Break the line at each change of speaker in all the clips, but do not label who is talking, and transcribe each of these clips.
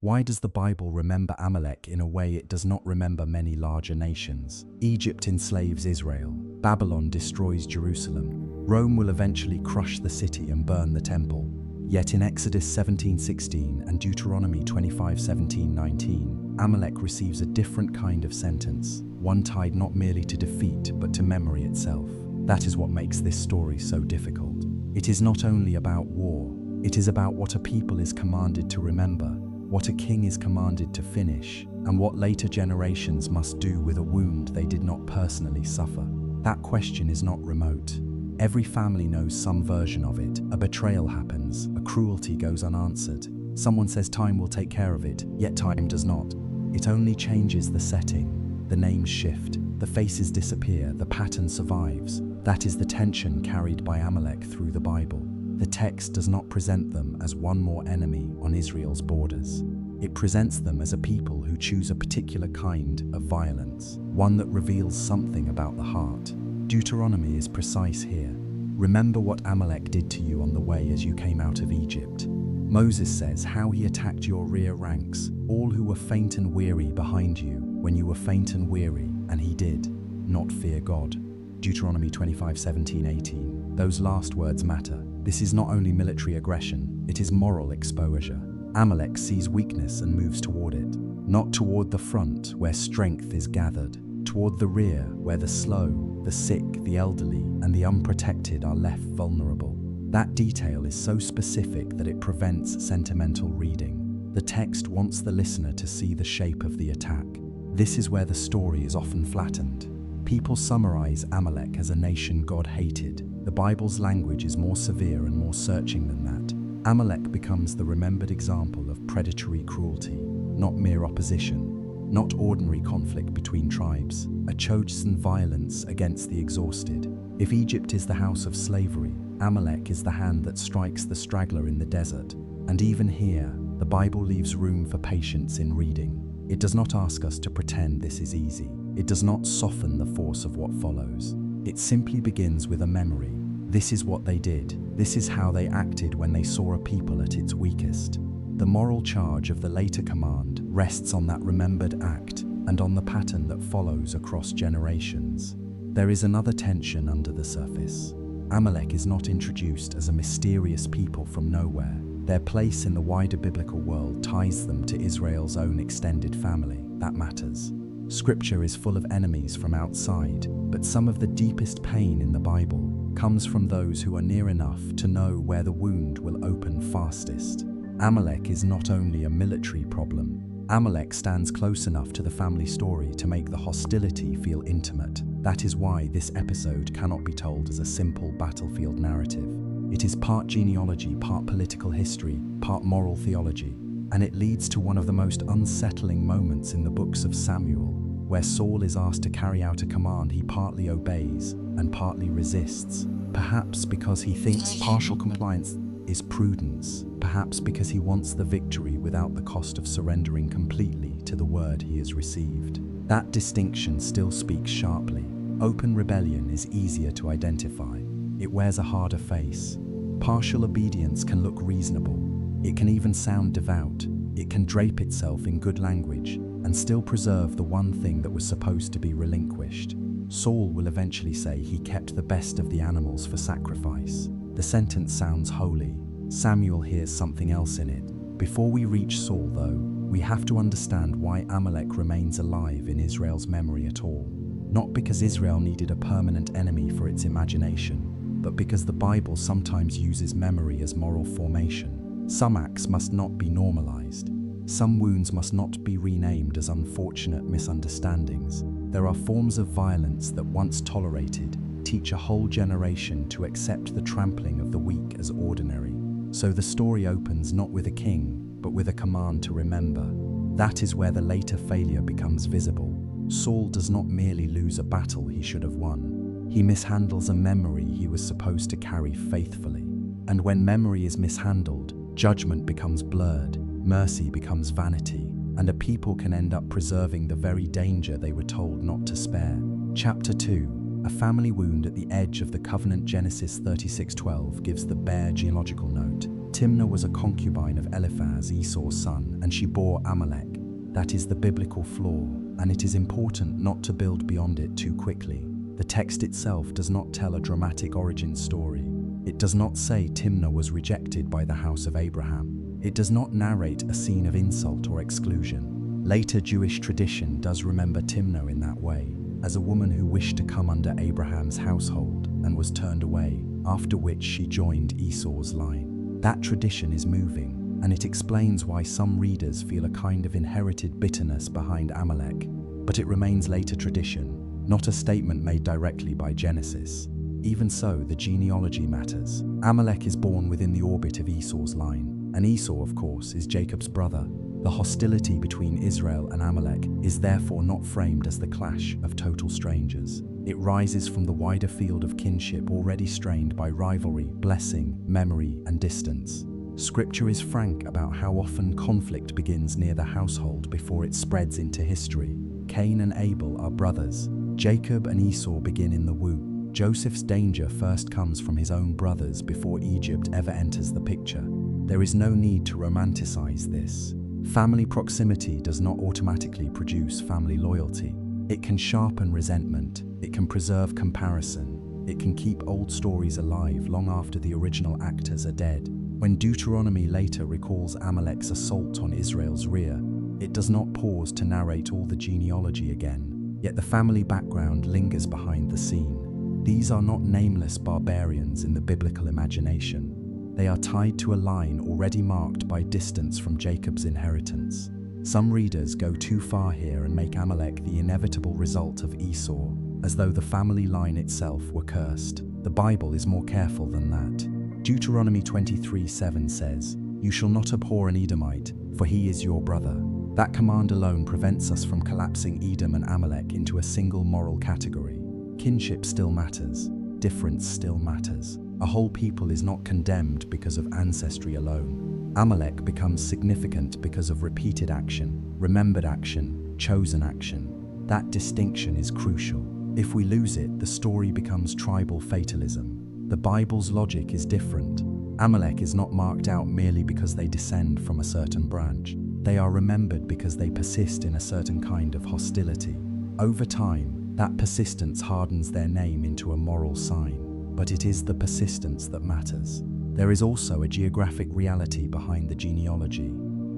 Why does the Bible remember Amalek in a way it does not remember many larger nations? Egypt enslaves Israel. Babylon destroys Jerusalem. Rome will eventually crush the city and burn the temple. Yet in Exodus 17:16 and Deuteronomy 25:17-19, Amalek receives a different kind of sentence, one tied not merely to defeat but to memory itself. That is what makes this story so difficult. It is not only about war, it is about what a people is commanded to remember, what a king is commanded to finish, and what later generations must do with a wound they did not personally suffer. That question is not remote. Every family knows some version of it. A betrayal happens, a cruelty goes unanswered. Someone says time will take care of it, yet time does not. It only changes the setting. The names shift, the faces disappear, the pattern survives. That is the tension carried by Amalek through the Bible. The text does not present them as one more enemy on Israel's borders. It presents them as a people who choose a particular kind of violence, one that reveals something about the heart. Deuteronomy is precise here. Remember what Amalek did to you on the way as you came out of Egypt. Moses says how he attacked your rear ranks, all who were faint and weary behind you, when you were faint and weary, and he did not fear God. Deuteronomy 25:17-18. Those last words matter. This is not only military aggression, it is moral exposure. Amalek sees weakness and moves toward it, not toward the front where strength is gathered, toward the rear where the slow, the sick, the elderly, and the unprotected are left vulnerable. That detail is so specific that it prevents sentimental reading. The text wants the listener to see the shape of the attack. This is where the story is often flattened. People summarize Amalek as a nation God hated. The Bible's language is more severe and more searching than that. Amalek becomes the remembered example of predatory cruelty, not mere opposition, not ordinary conflict between tribes, a chosen violence against the exhausted. If Egypt is the house of slavery, Amalek is the hand that strikes the straggler in the desert. And even here, the Bible leaves room for patience in reading. It does not ask us to pretend this is easy. It does not soften the force of what follows. It simply begins with a memory. This is what they did. This is how they acted when they saw a people at its weakest. The moral charge of the later command rests on that remembered act and on the pattern that follows across generations. There is another tension under the surface. Amalek is not introduced as a mysterious people from nowhere. Their place in the wider biblical world ties them to Israel's own extended family. That matters. Scripture is full of enemies from outside, but some of the deepest pain in the Bible comes from those who are near enough to know where the wound will open fastest. Amalek is not only a military problem. Amalek stands close enough to the family story to make the hostility feel intimate. That is why this episode cannot be told as a simple battlefield narrative. It is part genealogy, part political history, part moral theology, and it leads to one of the most unsettling moments in the books of Samuel, where Saul is asked to carry out a command he partly obeys and partly resists, perhaps because he thinks partial compliance is prudence, perhaps because he wants the victory without the cost of surrendering completely to the word he has received. That distinction still speaks sharply. Open rebellion is easier to identify. It wears a harder face. Partial obedience can look reasonable. It can even sound devout. It can drape itself in good language and still preserve the one thing that was supposed to be relinquished. Saul will eventually say he kept the best of the animals for sacrifice. The sentence sounds holy. Samuel hears something else in it. Before we reach Saul, though, we have to understand why Amalek remains alive in Israel's memory at all. Not because Israel needed a permanent enemy for its imagination, but because the Bible sometimes uses memory as moral formation. Some acts must not be normalized. Some wounds must not be renamed as unfortunate misunderstandings. There are forms of violence that, once tolerated, teach a whole generation to accept the trampling of the weak as ordinary. So the story opens not with a king, but with a command to remember. That is where the later failure becomes visible. Saul does not merely lose a battle he should have won. He mishandles a memory he was supposed to carry faithfully. And when memory is mishandled, judgment becomes blurred, mercy becomes vanity, and a people can end up preserving the very danger they were told not to spare. Chapter 2, a family wound at the edge of the covenant. Genesis 36:12 gives the bare genealogical note. Timnah was a concubine of Eliphaz, Esau's son, and she bore Amalek. That is the biblical flaw, and it is important not to build beyond it too quickly. The text itself does not tell a dramatic origin story. It does not say Timnah was rejected by the house of Abraham. It does not narrate a scene of insult or exclusion. Later Jewish tradition does remember Timnah in that way, as a woman who wished to come under Abraham's household and was turned away, after which she joined Esau's line. That tradition is moving, and it explains why some readers feel a kind of inherited bitterness behind Amalek, but it remains later tradition, not a statement made directly by Genesis. Even so, the genealogy matters. Amalek is born within the orbit of Esau's line, and Esau, of course, is Jacob's brother. The hostility between Israel and Amalek is therefore not framed as the clash of total strangers. It rises from the wider field of kinship already strained by rivalry, blessing, memory, and distance. Scripture is frank about how often conflict begins near the household before it spreads into history. Cain and Abel are brothers. Jacob and Esau begin in the womb. Joseph's danger first comes from his own brothers before Egypt ever enters the picture. There is no need to romanticize this. Family proximity does not automatically produce family loyalty. It can sharpen resentment, it can preserve comparison, it can keep old stories alive long after the original actors are dead. When Deuteronomy later recalls Amalek's assault on Israel's rear, it does not pause to narrate all the genealogy again, yet the family background lingers behind the scene. These are not nameless barbarians in the biblical imagination. They are tied to a line already marked by distance from Jacob's inheritance. Some readers go too far here and make Amalek the inevitable result of Esau, as though the family line itself were cursed. The Bible is more careful than that. Deuteronomy 23:7 says, "You shall not abhor an Edomite, for he is your brother." That command alone prevents us from collapsing Edom and Amalek into a single moral category. Kinship still matters. Difference still matters. A whole people is not condemned because of ancestry alone. Amalek becomes significant because of repeated action, remembered action, chosen action. That distinction is crucial. If we lose it, the story becomes tribal fatalism. The Bible's logic is different. Amalek is not marked out merely because they descend from a certain branch. They are remembered because they persist in a certain kind of hostility. Over time, that persistence hardens their name into a moral sign, but it is the persistence that matters. There is also a geographic reality behind the genealogy.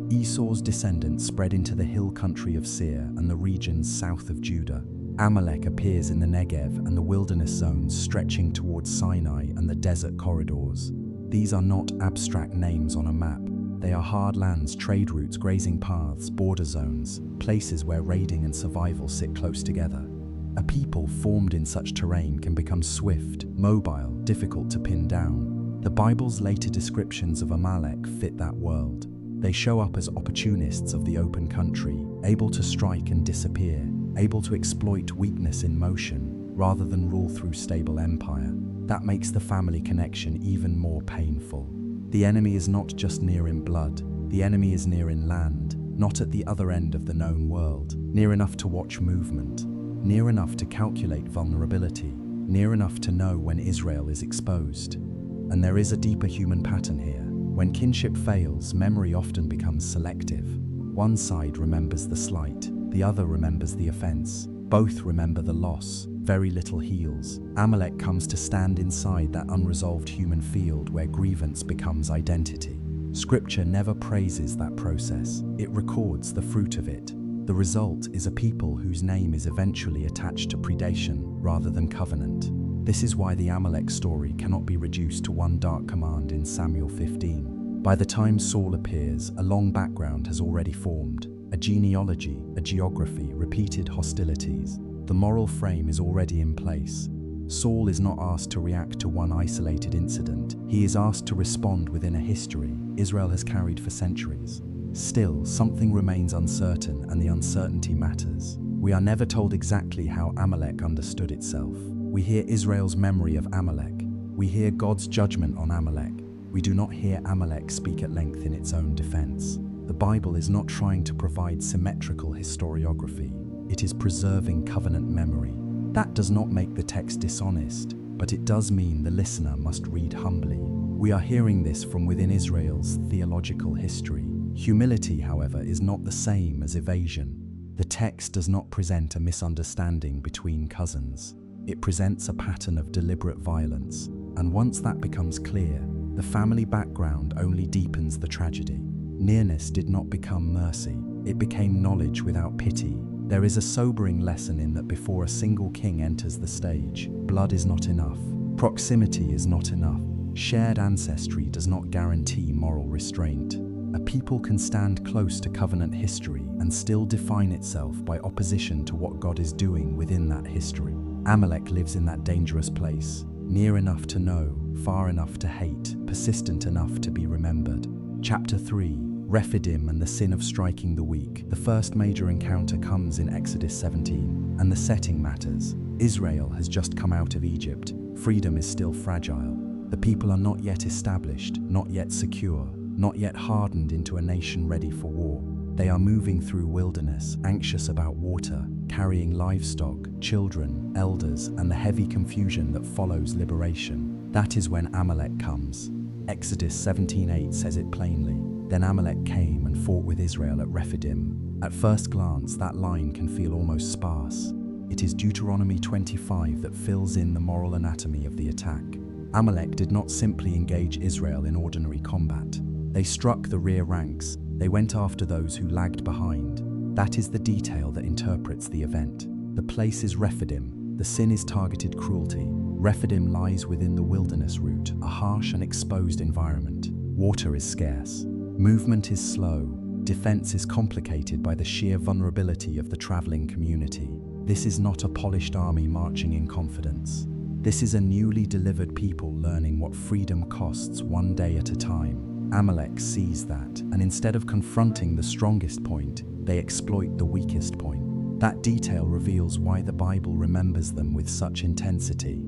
Esau's descendants spread into the hill country of Seir and the regions south of Judah. Amalek appears in the Negev and the wilderness zones stretching towards Sinai and the desert corridors. These are not abstract names on a map. They are hard lands, trade routes, grazing paths, border zones, places where raiding and survival sit close together. A people formed in such terrain can become swift, mobile, difficult to pin down. The Bible's later descriptions of Amalek fit that world. They show up as opportunists of the open country, able to strike and disappear, able to exploit weakness in motion, rather than rule through stable empire. That makes the family connection even more painful. The enemy is not just near in blood, the enemy is near in land, not at the other end of the known world, near enough to watch movement, near enough to calculate vulnerability, near enough to know when Israel is exposed. And there is a deeper human pattern here. When kinship fails, memory often becomes selective. One side remembers the slight, the other remembers the offense. Both remember the loss, very little heals. Amalek comes to stand inside that unresolved human field where grievance becomes identity. Scripture never praises that process, it records the fruit of it. The result is a people whose name is eventually attached to predation rather than covenant. This is why the Amalek story cannot be reduced to one dark command in Samuel 15. By the time Saul appears, a long background has already formed. A genealogy, a geography, repeated hostilities. The moral frame is already in place. Saul is not asked to react to one isolated incident. He is asked to respond within a history Israel has carried for centuries. Still, something remains uncertain, and the uncertainty matters. We are never told exactly how Amalek understood itself. We hear Israel's memory of Amalek. We hear God's judgment on Amalek. We do not hear Amalek speak at length in its own defense. The Bible is not trying to provide symmetrical historiography. It is preserving covenant memory. That does not make the text dishonest, but it does mean the listener must read humbly. We are hearing this from within Israel's theological history. Humility, however, is not the same as evasion. The text does not present a misunderstanding between cousins. It presents a pattern of deliberate violence, and once that becomes clear, the family background only deepens the tragedy. Nearness did not become mercy, it became knowledge without pity. There is a sobering lesson in that before a single king enters the stage, blood is not enough, proximity is not enough, shared ancestry does not guarantee moral restraint. A people can stand close to covenant history and still define itself by opposition to what God is doing within that history. Amalek lives in that dangerous place, near enough to know, far enough to hate, persistent enough to be remembered. Chapter 3, Rephidim and the sin of striking the weak. The first major encounter comes in Exodus 17, and the setting matters. Israel has just come out of Egypt. Freedom is still fragile. The people are not yet established, not yet secure, not yet hardened into a nation ready for war. They are moving through wilderness, anxious about water, carrying livestock, children, elders, and the heavy confusion that follows liberation. That is when Amalek comes. Exodus 17:8 says it plainly. Then Amalek came and fought with Israel at Rephidim. At first glance, that line can feel almost sparse. It is Deuteronomy 25 that fills in the moral anatomy of the attack. Amalek did not simply engage Israel in ordinary combat. They struck the rear ranks. They went after those who lagged behind. That is the detail that interprets the event. The place is Rephidim. The sin is targeted cruelty. Rephidim lies within the wilderness route, a harsh and exposed environment. Water is scarce. Movement is slow. Defense is complicated by the sheer vulnerability of the traveling community. This is not a polished army marching in confidence. This is a newly delivered people learning what freedom costs one day at a time. Amalek sees that, and instead of confronting the strongest point, they exploit the weakest point. That detail reveals why the Bible remembers them with such intensity.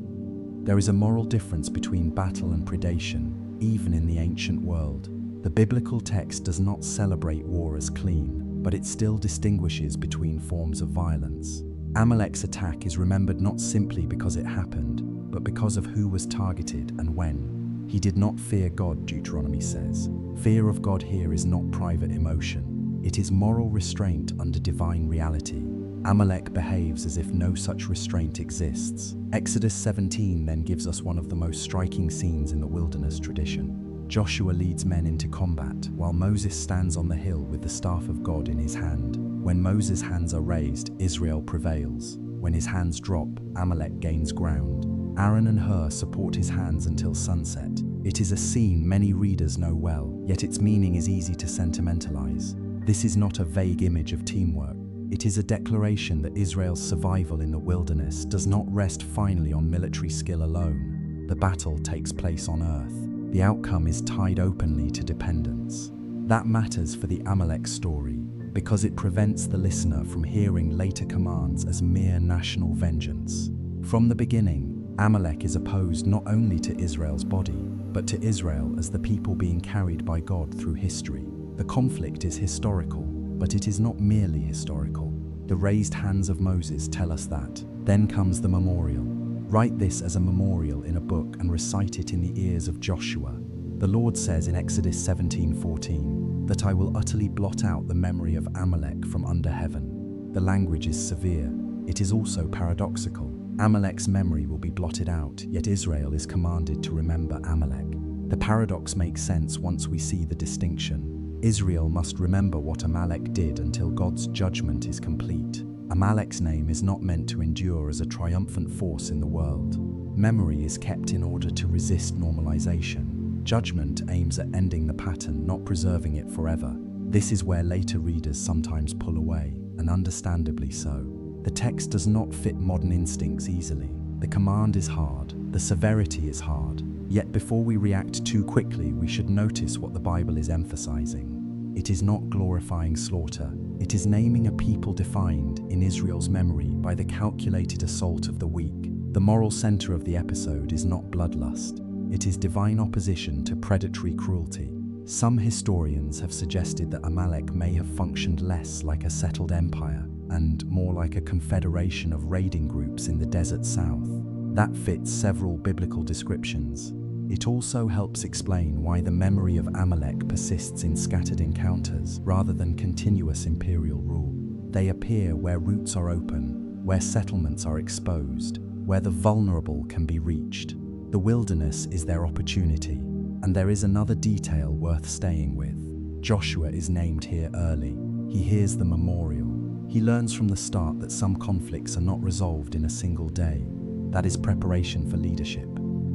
There is a moral difference between battle and predation, even in the ancient world. The biblical text does not celebrate war as clean, but it still distinguishes between forms of violence. Amalek's attack is remembered not simply because it happened, but because of who was targeted and when. He did not fear God, Deuteronomy says. Fear of God here is not private emotion. It is moral restraint under divine reality. Amalek behaves as if no such restraint exists. Exodus 17 then gives us one of the most striking scenes in the wilderness tradition. Joshua leads men into combat, while Moses stands on the hill with the staff of God in his hand. When Moses' hands are raised, Israel prevails. When his hands drop, Amalek gains ground. Aaron and Hur support his hands until sunset. It is a scene many readers know well, yet its meaning is easy to sentimentalize. This is not a vague image of teamwork. It is a declaration that Israel's survival in the wilderness does not rest finally on military skill alone. The battle takes place on earth. The outcome is tied openly to dependence. That matters for the Amalek story, because it prevents the listener from hearing later commands as mere national vengeance. From the beginning, Amalek is opposed not only to Israel's body, but to Israel as the people being carried by God through history. The conflict is historical, but it is not merely historical. The raised hands of Moses tell us that. Then comes the memorial. Write this as a memorial in a book and recite it in the ears of Joshua. The Lord says in Exodus 17:14 that I will utterly blot out the memory of Amalek from under heaven. The language is severe. It is also paradoxical. Amalek's memory will be blotted out, yet Israel is commanded to remember Amalek. The paradox makes sense once we see the distinction. Israel must remember what Amalek did until God's judgment is complete. Amalek's name is not meant to endure as a triumphant force in the world. Memory is kept in order to resist normalization. Judgment aims at ending the pattern, not preserving it forever. This is where later readers sometimes pull away, and understandably so. The text does not fit modern instincts easily. The command is hard, the severity is hard. Yet before we react too quickly, we should notice what the Bible is emphasizing. It is not glorifying slaughter. It is naming a people defined, in Israel's memory, by the calculated assault of the weak. The moral center of the episode is not bloodlust. It is divine opposition to predatory cruelty. Some historians have suggested that Amalek may have functioned less like a settled empire and more like a confederation of raiding groups in the desert south. That fits several biblical descriptions. It also helps explain why the memory of Amalek persists in scattered encounters rather than continuous imperial rule. They appear where routes are open, where settlements are exposed, where the vulnerable can be reached. The wilderness is their opportunity, and there is another detail worth staying with. Joshua is named here early. He hears the memorial. He learns from the start that some conflicts are not resolved in a single day. That is preparation for leadership.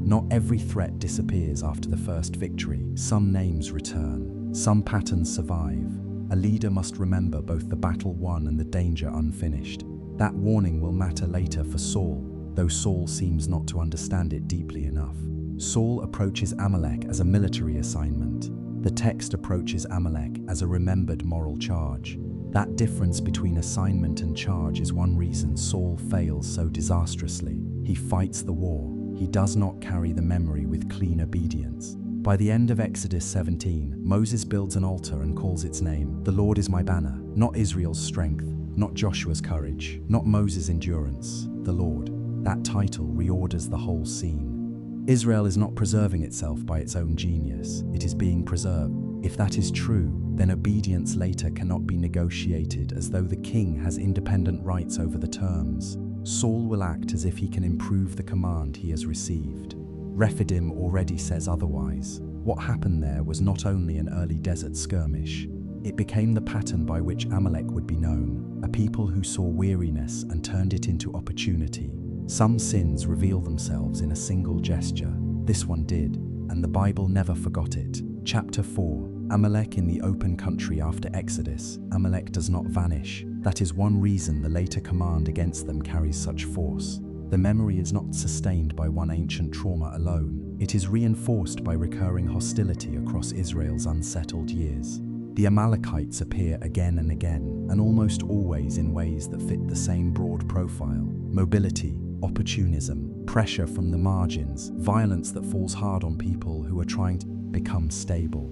Not every threat disappears after the first victory. Some names return. Some patterns survive. A leader must remember both the battle won and the danger unfinished. That warning will matter later for Saul, though Saul seems not to understand it deeply enough. Saul approaches Amalek as a military assignment. The text approaches Amalek as a remembered moral charge. That difference between assignment and charge is one reason Saul fails so disastrously. He fights the war. He does not carry the memory with clean obedience. By the end of Exodus 17, Moses builds an altar and calls its name, "The Lord is my banner," not Israel's strength, not Joshua's courage, not Moses' endurance, the Lord. That title reorders the whole scene. Israel is not preserving itself by its own genius, it is being preserved. If that is true, then obedience later cannot be negotiated as though the king has independent rights over the terms. Saul will act as if he can improve the command he has received. Rephidim already says otherwise. What happened there was not only an early desert skirmish, it became the pattern by which Amalek would be known, a people who saw weariness and turned it into opportunity. Some sins reveal themselves in a single gesture. This one did, and the Bible never forgot it. Chapter 4. Amalek in the open country after Exodus. Amalek does not vanish. That is one reason the later command against them carries such force. The memory is not sustained by one ancient trauma alone. It is reinforced by recurring hostility across Israel's unsettled years. The Amalekites appear again and again, and almost always in ways that fit the same broad profile: mobility, opportunism, pressure from the margins, violence that falls hard on people who are trying to become stable.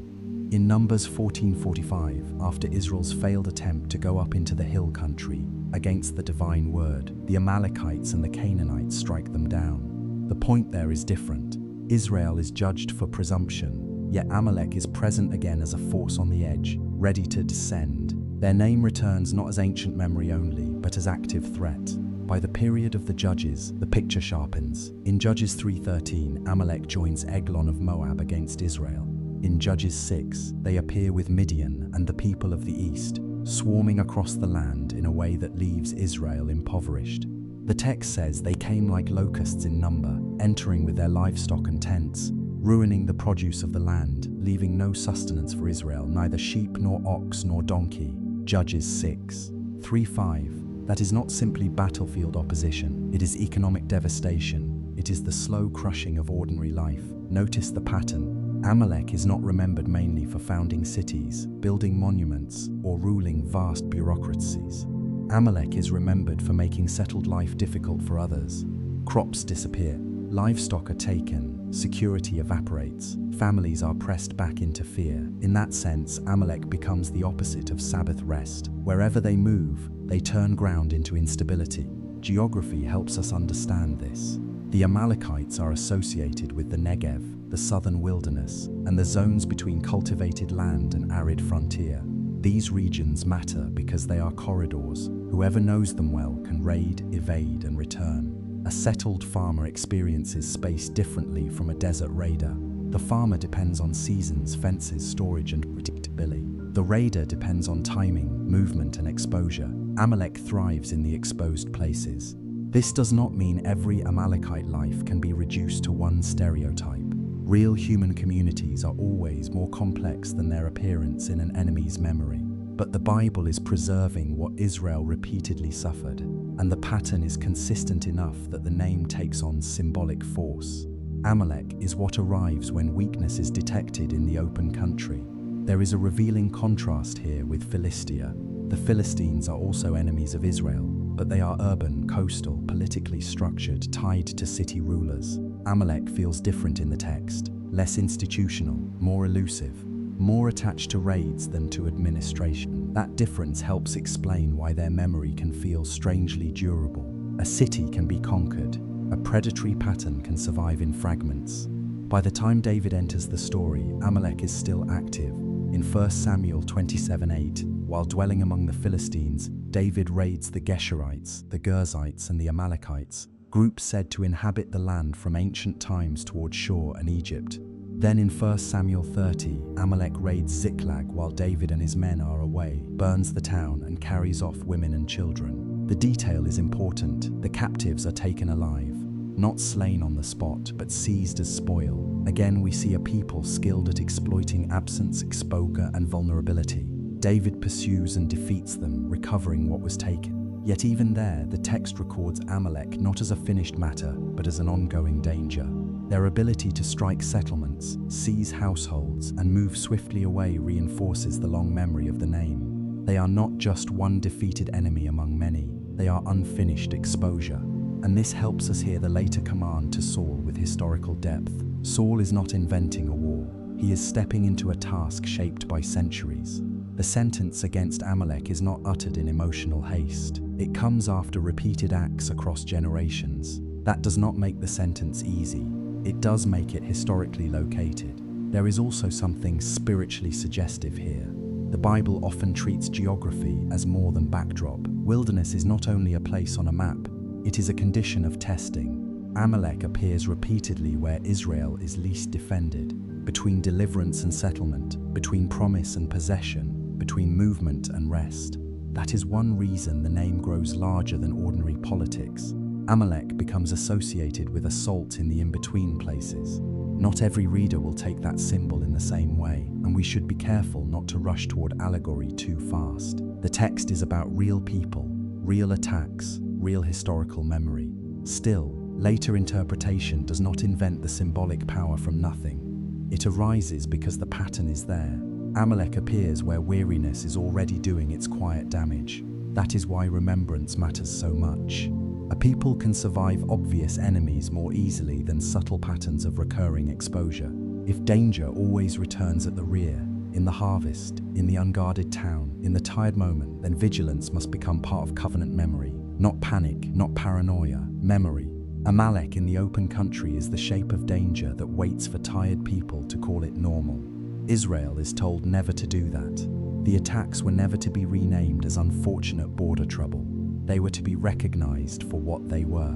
In Numbers 14:45, after Israel's failed attempt to go up into the hill country against the divine word, the Amalekites and the Canaanites strike them down. The point there is different. Israel is judged for presumption, yet Amalek is present again as a force on the edge, ready to descend. Their name returns not as ancient memory only, but as active threat. By the period of the Judges, the picture sharpens. In Judges 3:13, Amalek joins Eglon of Moab against Israel. In Judges 6, they appear with Midian and the people of the east, swarming across the land in a way that leaves Israel impoverished. The text says they came like locusts in number, entering with their livestock and tents, ruining the produce of the land, leaving no sustenance for Israel, neither sheep nor ox nor donkey. Judges 6:3-5. That is not simply battlefield opposition, it is economic devastation. It is the slow crushing of ordinary life. Notice the pattern. Amalek is not remembered mainly for founding cities, building monuments, or ruling vast bureaucracies. Amalek is remembered for making settled life difficult for others. Crops disappear, livestock are taken, security evaporates, families are pressed back into fear. In that sense, Amalek becomes the opposite of Sabbath rest. Wherever they move, they turn ground into instability. Geography helps us understand this. The Amalekites are associated with the Negev, the southern wilderness, and the zones between cultivated land and arid frontier. These regions matter because they are corridors. Whoever knows them well can raid, evade, and return. A settled farmer experiences space differently from a desert raider. The farmer depends on seasons, fences, storage, and predictability. The raider depends on timing, movement, and exposure. Amalek thrives in the exposed places. This does not mean every Amalekite life can be reduced to one stereotype. Real human communities are always more complex than their appearance in an enemy's memory. But the Bible is preserving what Israel repeatedly suffered, and the pattern is consistent enough that the name takes on symbolic force. Amalek is what arrives when weakness is detected in the open country. There is a revealing contrast here with Philistia. The Philistines are also enemies of Israel, but they are urban, coastal, politically structured, tied to city rulers. Amalek feels different in the text, less institutional, more elusive, more attached to raids than to administration. That difference helps explain why their memory can feel strangely durable. A city can be conquered. A predatory pattern can survive in fragments. By the time David enters the story, Amalek is still active. In 1 Samuel 27:8, while dwelling among the Philistines, David raids the Geshurites, the Girzites, and the Amalekites, groups said to inhabit the land from ancient times towards Shur and Egypt. Then in 1 Samuel 30, Amalek raids Ziklag while David and his men are away, burns the town, and carries off women and children. The detail is important. The captives are taken alive, not slain on the spot, but seized as spoil. Again, we see a people skilled at exploiting absence, exposure, and vulnerability. David pursues and defeats them, recovering what was taken. Yet even there, the text records Amalek not as a finished matter, but as an ongoing danger. Their ability to strike settlements, seize households, and move swiftly away reinforces the long memory of the name. They are not just one defeated enemy among many, they are unfinished exposure. And this helps us hear the later command to Saul with historical depth. Saul is not inventing a war, he is stepping into a task shaped by centuries. The sentence against Amalek is not uttered in emotional haste. It comes after repeated acts across generations. That does not make the sentence easy. It does make it historically located. There is also something spiritually suggestive here. The Bible often treats geography as more than backdrop. Wilderness is not only a place on a map, it is a condition of testing. Amalek appears repeatedly where Israel is least defended, between deliverance and settlement, between promise and possession, between movement and rest. That is one reason the name grows larger than ordinary politics. Amalek becomes associated with assault in the in-between places. Not every reader will take that symbol in the same way, and we should be careful not to rush toward allegory too fast. The text is about real people, real attacks, real historical memory. Still, later interpretation does not invent the symbolic power from nothing. It arises because the pattern is there. Amalek appears where weariness is already doing its quiet damage. That is why remembrance matters so much. A people can survive obvious enemies more easily than subtle patterns of recurring exposure. If danger always returns at the rear, in the harvest, in the unguarded town, in the tired moment, then vigilance must become part of covenant memory. Not panic, not paranoia, memory. Amalek in the open country is the shape of danger that waits for tired people to call it normal. Israel is told never to do that. The attacks were never to be renamed as unfortunate border trouble. They were to be recognized for what they were.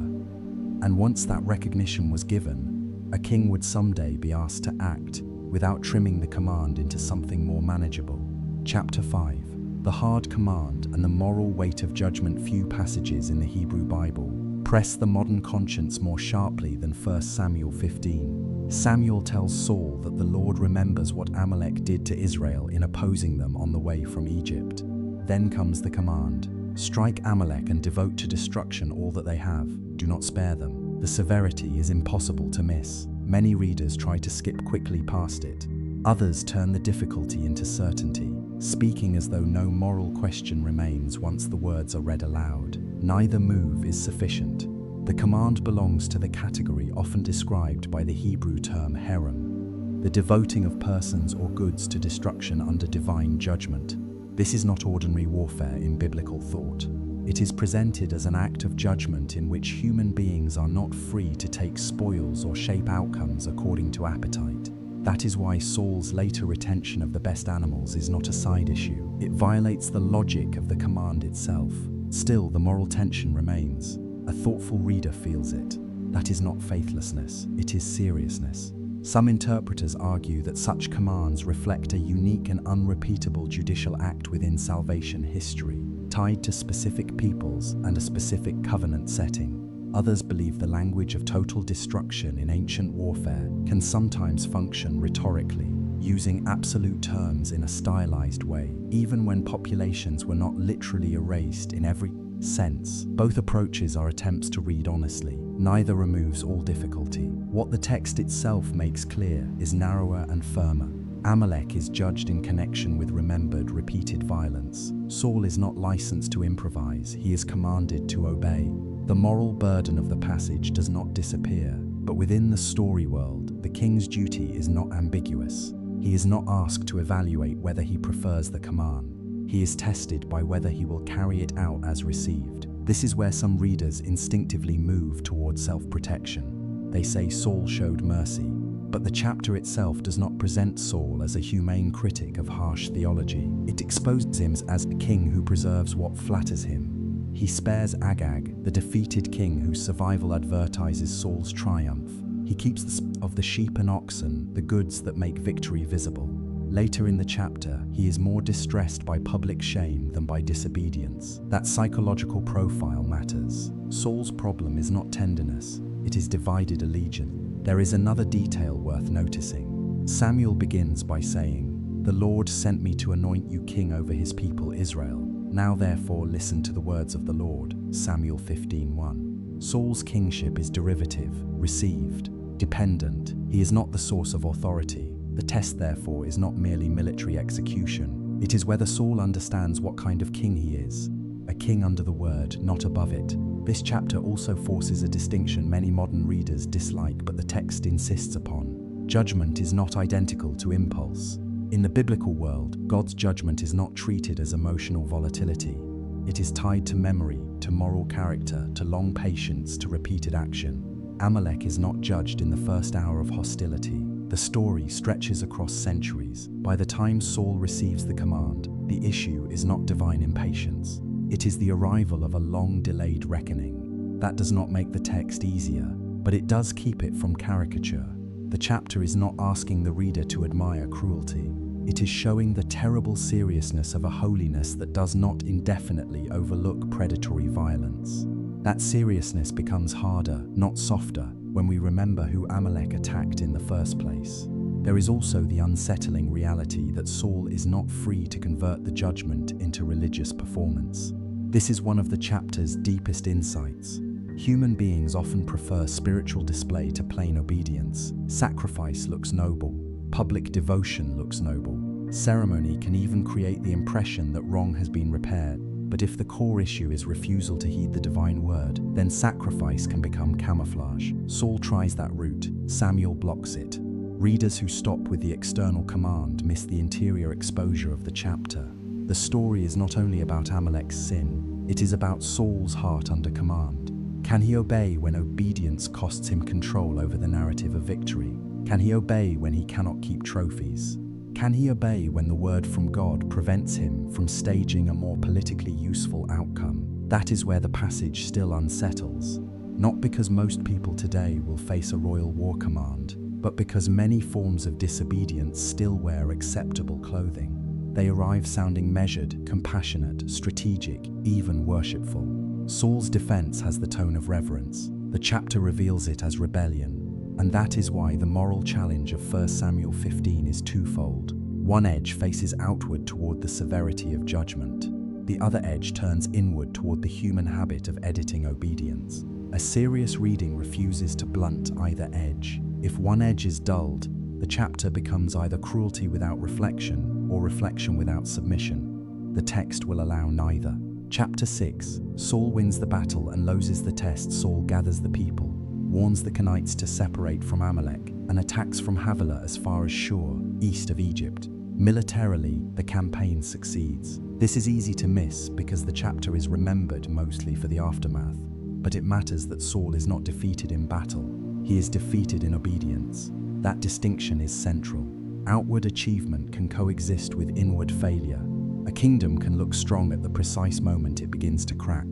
And once that recognition was given, a king would someday be asked to act without trimming the command into something more manageable. Chapter 5. The hard command and the moral weight of judgment. Few passages in the Hebrew Bible press the modern conscience more sharply than 1 Samuel 15. Samuel tells Saul that the Lord remembers what Amalek did to Israel in opposing them on the way from Egypt. Then comes the command: strike Amalek and devote to destruction all that they have. Do not spare them. The severity is impossible to miss. Many readers try to skip quickly past it. Others turn the difficulty into certainty, speaking as though no moral question remains once the words are read aloud. Neither move is sufficient. The command belongs to the category often described by the Hebrew term herem, the devoting of persons or goods to destruction under divine judgment. This is not ordinary warfare in biblical thought. It is presented as an act of judgment in which human beings are not free to take spoils or shape outcomes according to appetite. That is why Saul's later retention of the best animals is not a side issue. It violates the logic of the command itself. Still, the moral tension remains. A thoughtful reader feels it. That is not faithlessness, it is seriousness. Some interpreters argue that such commands reflect a unique and unrepeatable judicial act within salvation history, tied to specific peoples and a specific covenant setting. Others believe the language of total destruction in ancient warfare can sometimes function rhetorically, using absolute terms in a stylized way, even when populations were not literally erased in every sense. Both approaches are attempts to read honestly. Neither removes all difficulty. What the text itself makes clear is narrower and firmer. Amalek is judged in connection with remembered, repeated violence. Saul is not licensed to improvise, he is commanded to obey. The moral burden of the passage does not disappear, but within the story world, the king's duty is not ambiguous. He is not asked to evaluate whether he prefers the command. He is tested by whether he will carry it out as received. This is where some readers instinctively move towards self-protection. They say Saul showed mercy, But the chapter itself does not present Saul as a humane critic of harsh theology. It exposes him as a king who preserves what flatters him. He spares Agag, the defeated king whose survival advertises Saul's triumph. He keeps the sheep and oxen, the goods that make victory visible. Later in the chapter, he is more distressed by public shame than by disobedience. That psychological profile matters. Saul's problem is not tenderness, it is divided allegiance. There is another detail worth noticing. Samuel begins by saying, "The Lord sent me to anoint you king over his people Israel. Now therefore listen to the words of the Lord." Samuel 15:1. Saul's kingship is derivative, received, dependent. He is not the source of authority. The test therefore is not merely military execution. It is whether Saul understands what kind of king he is. A king under the word, not above it. This chapter also forces a distinction many modern readers dislike but the text insists upon. Judgment is not identical to impulse. In the biblical world, God's judgment is not treated as emotional volatility. It is tied to memory, to moral character, to long patience, to repeated action. Amalek is not judged in the first hour of hostility. The story stretches across centuries. By the time Saul receives the command, the issue is not divine impatience. It is the arrival of a long-delayed reckoning. That does not make the text easier, but it does keep it from caricature. The chapter is not asking the reader to admire cruelty. It is showing the terrible seriousness of a holiness that does not indefinitely overlook predatory violence. That seriousness becomes harder, not softer, when we remember who Amalek attacked in the first place. There is also the unsettling reality that Saul is not free to convert the judgment into religious performance. This is one of the chapter's deepest insights. Human beings often prefer spiritual display to plain obedience. Sacrifice looks noble. Public devotion looks noble. Ceremony can even create the impression that wrong has been repaired. But if the core issue is refusal to heed the divine word, then sacrifice can become camouflage. Saul tries that route. Samuel blocks it. Readers who stop with the external command miss the interior exposure of the chapter. The story is not only about Amalek's sin, it is about Saul's heart under command. Can he obey when obedience costs him control over the narrative of victory? Can he obey when he cannot keep trophies? Can he obey when the word from God prevents him from staging a more politically useful outcome? That is where the passage still unsettles. Not because most people today will face a royal war command, but because many forms of disobedience still wear acceptable clothing. They arrive sounding measured, compassionate, strategic, even worshipful. Saul's defense has the tone of reverence. The chapter reveals it as rebellion. And that is why the moral challenge of 1 Samuel 15 is twofold. One edge faces outward toward the severity of judgment. The other edge turns inward toward the human habit of editing obedience. A serious reading refuses to blunt either edge. If one edge is dulled, the chapter becomes either cruelty without reflection or reflection without submission. The text will allow neither. Chapter 6, Saul wins the battle and loses the test. Saul gathers the people, warns the Kenites to separate from Amalek, and attacks from Havilah as far as Shur, east of Egypt. Militarily, the campaign succeeds. This is easy to miss because the chapter is remembered mostly for the aftermath. But it matters that Saul is not defeated in battle. He is defeated in obedience. That distinction is central. Outward achievement can coexist with inward failure. A kingdom can look strong at the precise moment it begins to crack.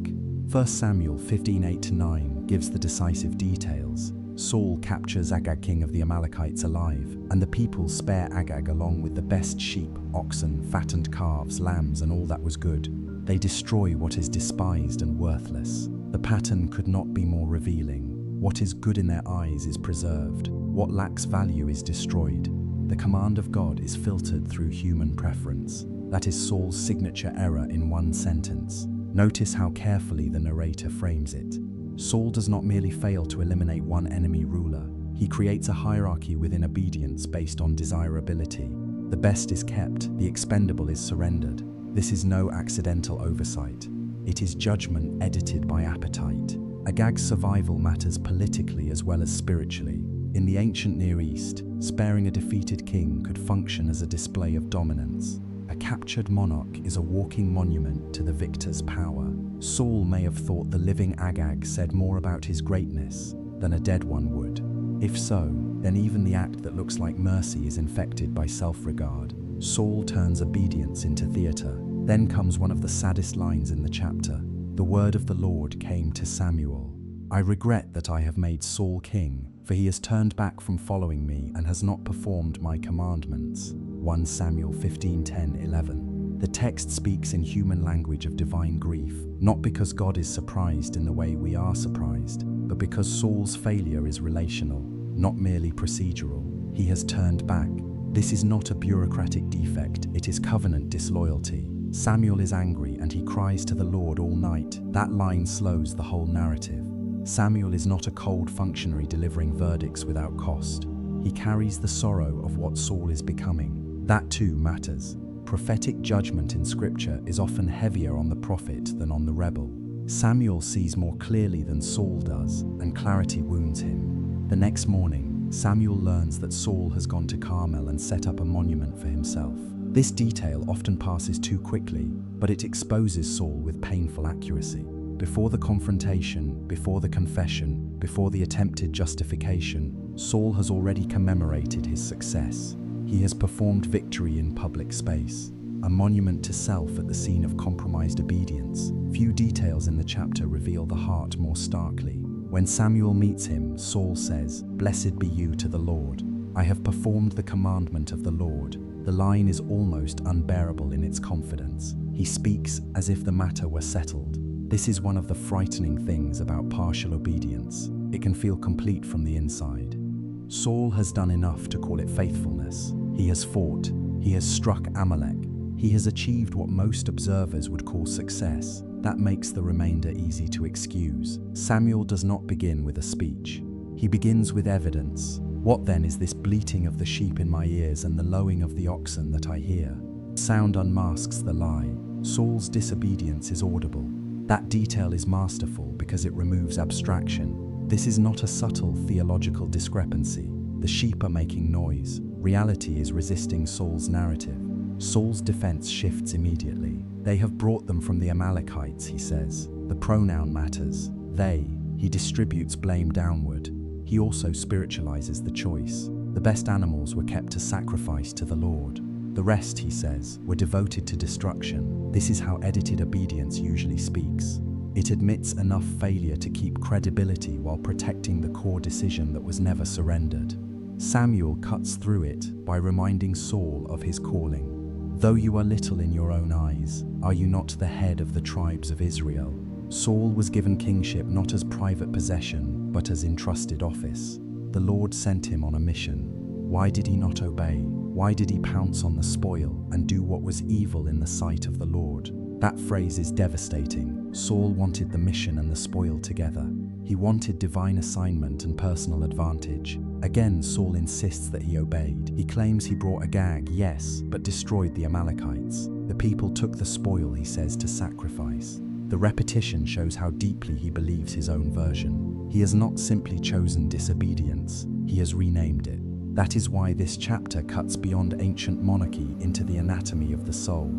1 Samuel 15:8-9 gives the decisive details. Saul captures Agag, king of the Amalekites, alive, and the people spare Agag along with the best sheep, oxen, fattened calves, lambs, and all that was good. They destroy what is despised and worthless. The pattern could not be more revealing. What is good in their eyes is preserved. What lacks value is destroyed. The command of God is filtered through human preference. That is Saul's signature error in one sentence. Notice how carefully the narrator frames it. Saul does not merely fail to eliminate one enemy ruler. He creates a hierarchy within obedience based on desirability. The best is kept, the expendable is surrendered. This is no accidental oversight. It is judgment edited by appetite. Agag's survival matters politically as well as spiritually. In the ancient Near East, sparing a defeated king could function as a display of dominance. A captured monarch is a walking monument to the victor's power. Saul may have thought the living Agag said more about his greatness than a dead one would. If so, then even the act that looks like mercy is infected by self-regard. Saul turns obedience into theater. Then comes one of the saddest lines in the chapter. The word of the Lord came to Samuel. I regret that I have made Saul king, for he has turned back from following me and has not performed my commandments. 1 Samuel 15:10-11. The text speaks in human language of divine grief, not because God is surprised in the way we are surprised, but because Saul's failure is relational, not merely procedural. He has turned back. This is not a bureaucratic defect, it is covenant disloyalty. Samuel is angry and he cries to the Lord all night. That line slows the whole narrative. Samuel is not a cold functionary delivering verdicts without cost. He carries the sorrow of what Saul is becoming. That too matters. Prophetic judgment in Scripture is often heavier on the prophet than on the rebel. Samuel sees more clearly than Saul does, and clarity wounds him. The next morning, Samuel learns that Saul has gone to Carmel and set up a monument for himself. This detail often passes too quickly, but it exposes Saul with painful accuracy. Before the confrontation, before the confession, before the attempted justification, Saul has already commemorated his success. He has performed victory in public space, a monument to self at the scene of compromised obedience. Few details in the chapter reveal the heart more starkly. When Samuel meets him, Saul says, "Blessed be you to the Lord. I have performed the commandment of the Lord." The line is almost unbearable in its confidence. He speaks as if the matter were settled. This is one of the frightening things about partial obedience. It can feel complete from the inside. Saul has done enough to call it faithfulness. He has fought. He has struck Amalek. He has achieved what most observers would call success. That makes the remainder easy to excuse. Samuel does not begin with a speech. He begins with evidence. What then is this bleating of the sheep in my ears and the lowing of the oxen that I hear? Sound unmasks the lie. Saul's disobedience is audible. That detail is masterful because it removes abstraction. This is not a subtle theological discrepancy. The sheep are making noise. Reality is resisting Saul's narrative. Saul's defense shifts immediately. They have brought them from the Amalekites, he says. The pronoun matters. They. He distributes blame downward. He also spiritualizes the choice. The best animals were kept to sacrifice to the Lord. The rest, he says, were devoted to destruction. This is how edited obedience usually speaks. It admits enough failure to keep credibility while protecting the core decision that was never surrendered. Samuel cuts through it by reminding Saul of his calling. Though you are little in your own eyes, are you not the head of the tribes of Israel? Saul was given kingship not as private possession, but as entrusted office. The Lord sent him on a mission. Why did he not obey? Why did he pounce on the spoil and do what was evil in the sight of the Lord? That phrase is devastating. Saul wanted the mission and the spoil together. He wanted divine assignment and personal advantage. Again, Saul insists that he obeyed. He claims he brought Agag, yes, but destroyed the Amalekites. The people took the spoil, he says, to sacrifice. The repetition shows how deeply he believes his own version. He has not simply chosen disobedience, he has renamed it. That is why this chapter cuts beyond ancient monarchy into the anatomy of the soul.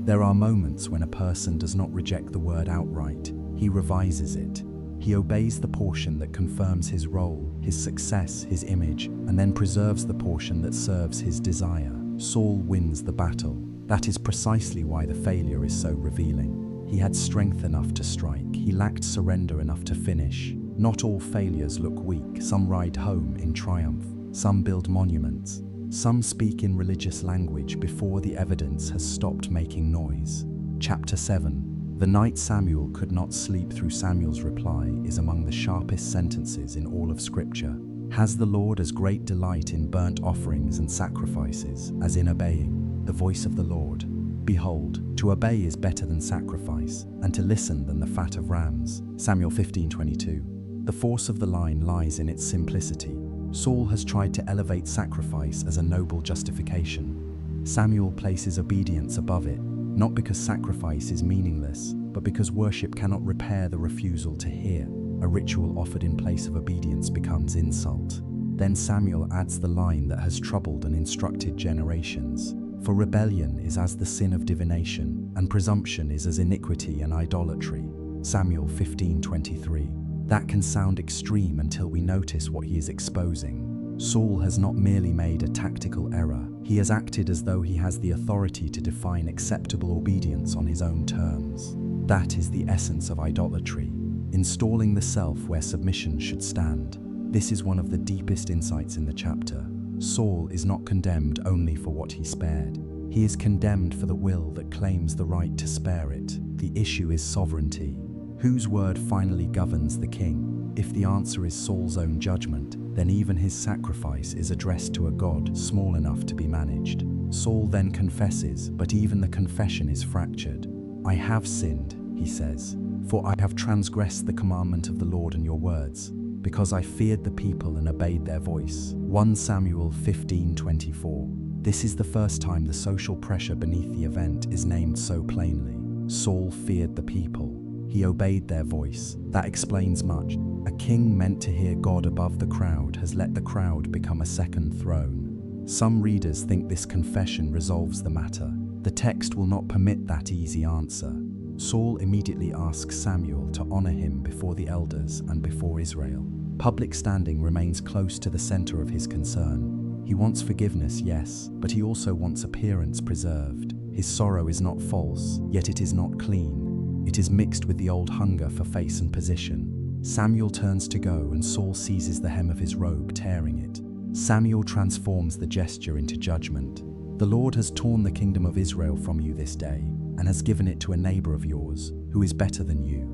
There are moments when a person does not reject the word outright, he revises it. He obeys the portion that confirms his role, his success, his image, and then preserves the portion that serves his desire. Saul wins the battle. That is precisely why the failure is so revealing. He had strength enough to strike. He lacked surrender enough to finish. Not all failures look weak. Some ride home in triumph. Some build monuments. Some speak in religious language before the evidence has stopped making noise. Chapter 7. The night Samuel could not sleep through Samuel's reply is among the sharpest sentences in all of Scripture. Has the Lord as great delight in burnt offerings and sacrifices as in obeying the voice of the Lord? Behold, to obey is better than sacrifice, and to listen than the fat of rams. Samuel 15:22. The force of the line lies in its simplicity. Saul has tried to elevate sacrifice as a noble justification. Samuel places obedience above it, not because sacrifice is meaningless, but because worship cannot repair the refusal to hear. A ritual offered in place of obedience becomes insult. Then Samuel adds the line that has troubled and instructed generations. For rebellion is as the sin of divination, and presumption is as iniquity and idolatry. Samuel 15:23. That can sound extreme until we notice what he is exposing. Saul has not merely made a tactical error, he has acted as though he has the authority to define acceptable obedience on his own terms. That is the essence of idolatry, installing the self where submission should stand. This is one of the deepest insights in the chapter. Saul is not condemned only for what he spared. He is condemned for the will that claims the right to spare it. The issue is sovereignty. Whose word finally governs the king? If the answer is Saul's own judgment, then even his sacrifice is addressed to a God small enough to be managed. Saul then confesses, but even the confession is fractured. "I have sinned," he says, "for I have transgressed the commandment of the Lord and your words, because I feared the people and obeyed their voice." 1 Samuel 15:24. This is the first time the social pressure beneath the event is named so plainly. Saul feared the people. He obeyed their voice. That explains much. A king meant to hear God above the crowd has let the crowd become a second throne. Some readers think this confession resolves the matter. The text will not permit that easy answer. Saul immediately asks Samuel to honor him before the elders and before Israel. Public standing remains close to the center of his concern. He wants forgiveness, yes, but he also wants appearance preserved. His sorrow is not false, yet it is not clean. It is mixed with the old hunger for face and position. Samuel turns to go and Saul seizes the hem of his robe, tearing it. Samuel transforms the gesture into judgment. "The Lord has torn the kingdom of Israel from you this day, and has given it to a neighbor of yours, who is better than you."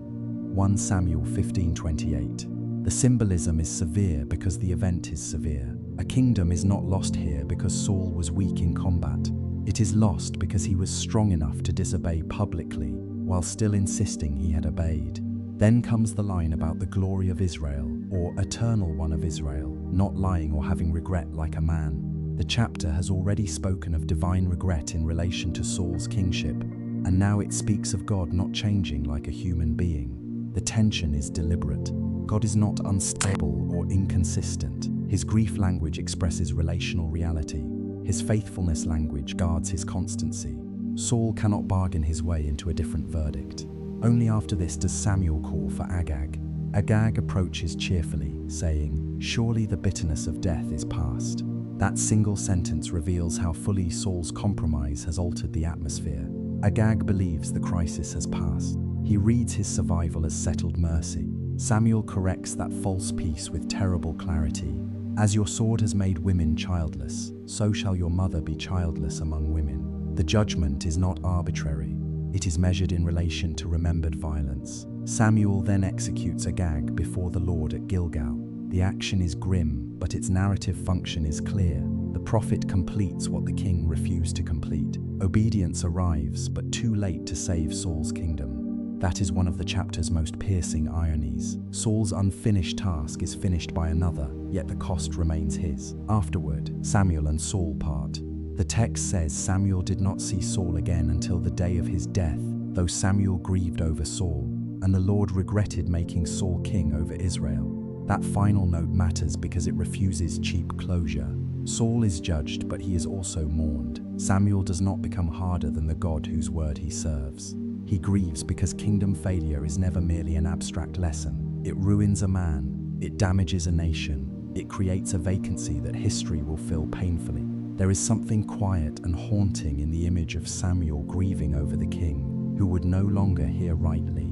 1 Samuel 15:28. The symbolism is severe because the event is severe. A kingdom is not lost here because Saul was weak in combat. It is lost because he was strong enough to disobey publicly, while still insisting he had obeyed. Then comes the line about the glory of Israel, or eternal one of Israel, not lying or having regret like a man. The chapter has already spoken of divine regret in relation to Saul's kingship, and now it speaks of God not changing like a human being. The tension is deliberate. God is not unstable or inconsistent. His grief language expresses relational reality. His faithfulness language guards his constancy. Saul cannot bargain his way into a different verdict. Only after this does Samuel call for Agag. Agag approaches cheerfully, saying, "Surely the bitterness of death is past." That single sentence reveals how fully Saul's compromise has altered the atmosphere. Agag believes the crisis has passed. He reads his survival as settled mercy. Samuel corrects that false peace with terrible clarity. "As your sword has made women childless, so shall your mother be childless among women." The judgment is not arbitrary. It is measured in relation to remembered violence. Samuel then executes Agag before the Lord at Gilgal. The action is grim, but its narrative function is clear. The prophet completes what the king refused to complete. Obedience arrives, but too late to save Saul's kingdom. That is one of the chapter's most piercing ironies. Saul's unfinished task is finished by another, yet the cost remains his. Afterward, Samuel and Saul part. The text says Samuel did not see Saul again until the day of his death, though Samuel grieved over Saul, and the Lord regretted making Saul king over Israel. That final note matters because it refuses cheap closure. Saul is judged, but he is also mourned. Samuel does not become harder than the God whose word he serves. He grieves because kingdom failure is never merely an abstract lesson. It ruins a man, it damages a nation, it creates a vacancy that history will fill painfully. There is something quiet and haunting in the image of Samuel grieving over the king, who would no longer hear rightly.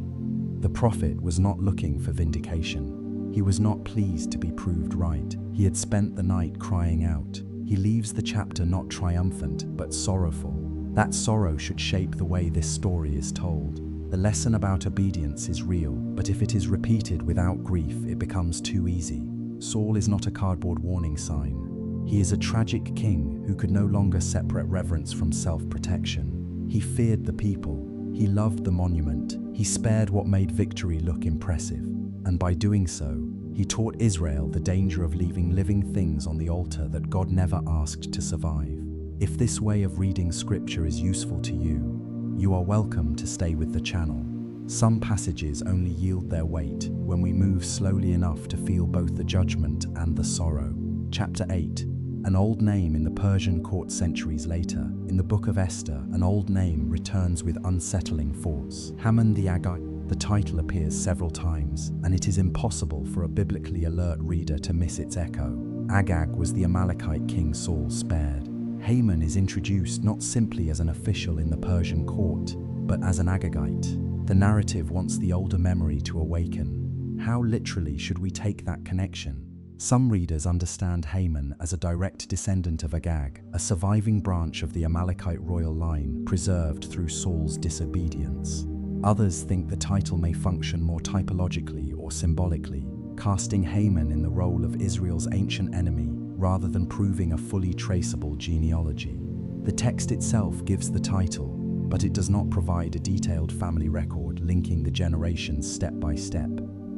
The prophet was not looking for vindication. He was not pleased to be proved right. He had spent the night crying out. He leaves the chapter not triumphant, but sorrowful. That sorrow should shape the way this story is told. The lesson about obedience is real, but if it is repeated without grief, it becomes too easy. Saul is not a cardboard warning sign. He is a tragic king who could no longer separate reverence from self-protection. He feared the people. He loved the monument. He spared what made victory look impressive. And by doing so, he taught Israel the danger of leaving living things on the altar that God never asked to survive. If this way of reading scripture is useful to you, you are welcome to stay with the channel. Some passages only yield their weight when we move slowly enough to feel both the judgment and the sorrow. Chapter 8. An old name in the Persian court centuries later. In the book of Esther, an old name returns with unsettling force. Haman the Agagite. The title appears several times, and it is impossible for a biblically alert reader to miss its echo. Agag was the Amalekite King Saul spared. Haman is introduced not simply as an official in the Persian court, but as an Agagite. The narrative wants the older memory to awaken. How literally should we take that connection? Some readers understand Haman as a direct descendant of Agag, a surviving branch of the Amalekite royal line preserved through Saul's disobedience. Others think the title may function more typologically or symbolically, casting Haman in the role of Israel's ancient enemy rather than proving a fully traceable genealogy. The text itself gives the title, but it does not provide a detailed family record linking the generations step by step.